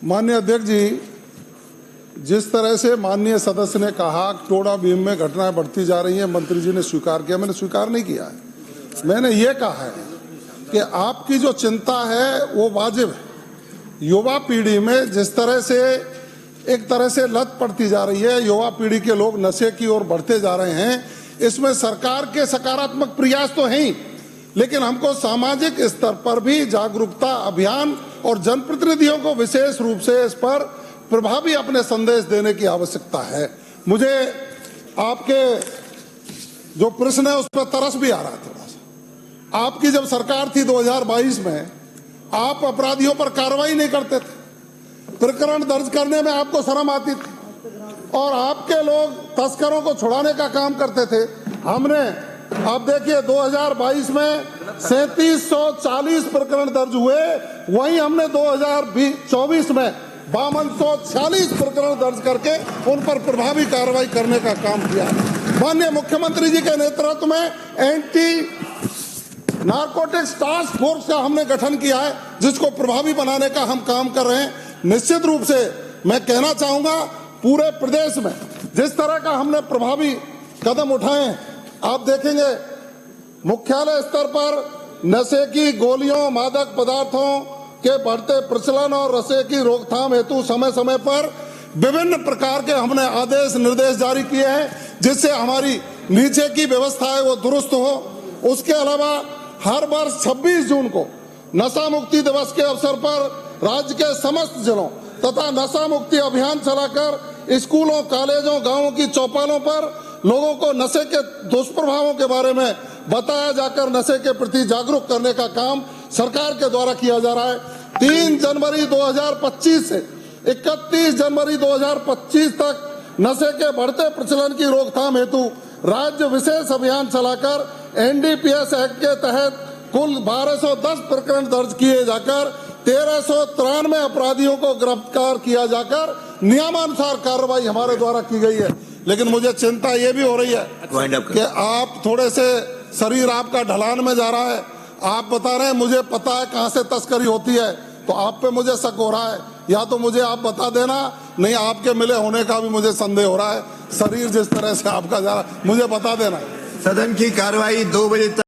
माननीय अध्यक्ष जी, जिस तरह से माननीय सदस्य ने कहा टोडा भीम में घटनाएं बढ़ती जा रही हैं, मंत्री जी ने स्वीकार किया, मैंने स्वीकार नहीं किया है। मैंने ये कहा है कि आपकी जो चिंता है वो वाजिब है। युवा पीढ़ी में जिस तरह से एक तरह से लत पड़ती जा रही है, युवा पीढ़ी के लोग नशे की ओर बढ़ते जा रहे हैं, इसमें सरकार के सकारात्मक प्रयास तो हैं ही, लेकिन हमको सामाजिक स्तर पर भी जागरूकता अभियान और जनप्रतिनिधियों को विशेष रूप से इस पर प्रभावी अपने संदेश देने की आवश्यकता है। मुझे आपके जो प्रश्न है उस पर तरस भी आ रहा है थोड़ा सा। आपकी जब सरकार थी 2022 में, आप अपराधियों पर कार्रवाई नहीं करते थे, प्रकरण दर्ज करने में आपको शर्म आती थी और आपके लोग तस्करों को छुड़ाने का काम करते थे। हमने आप देखिए 2022 में 3740 प्रकरण दर्ज हुए, वहीं हमने 2024 में 5246 प्रकरण दर्ज करके उन पर प्रभावी कार्रवाई करने का काम किया। माननीय मुख्यमंत्री जी के नेतृत्व में एंटी नारकोटिक्स टास्क फोर्स का हमने गठन किया है, जिसको प्रभावी बनाने का हम काम कर रहे हैं। निश्चित रूप से मैं कहना चाहूंगा, पूरे प्रदेश में जिस तरह का हमने प्रभावी कदम उठाए हैं, आप देखेंगे मुख्यालय स्तर पर नशे की गोलियों, मादक पदार्थों के बढ़ते प्रचलन और नशे की रोकथाम हेतु समय समय पर विभिन्न प्रकार के हमने आदेश निर्देश जारी किए हैं, जिससे हमारी नीचे की व्यवस्था है वो दुरुस्त हो। उसके अलावा हर वर्ष 26 जून को नशा मुक्ति दिवस के अवसर पर राज्य के समस्त जिलों तथा नशा मुक्ति अभियान चलाकर स्कूलों, कॉलेजों, गांवों की चौपालों पर लोगों को नशे के दुष्प्रभावों के बारे में बताया जाकर नशे के प्रति जागरूक करने का काम सरकार के द्वारा किया जा रहा है। 3 जनवरी 2025 से 31 जनवरी 2025 तक नशे के बढ़ते प्रचलन की रोकथाम हेतु राज्य विशेष अभियान चलाकर एनडीपीएस एक्ट के तहत कुल 1210 प्रकरण दर्ज किए जाकर 1393 अपराधियों को गिरफ्तार किया जाकर नियमानुसार कार्रवाई हमारे द्वारा की गई है। लेकिन मुझे चिंता ये भी हो रही है कि आप थोड़े से शरीर आपका ढलान में जा रहा है। आप बता रहे हैं मुझे पता है कहां से तस्करी होती है, तो आप पे मुझे शक हो रहा है। या तो मुझे आप बता देना, नहीं आपके मिले होने का भी मुझे संदेह हो रहा है। शरीर जिस तरह से आपका जा रहा है, मुझे बता देना। सदन की कार्रवाई 2 बजे तक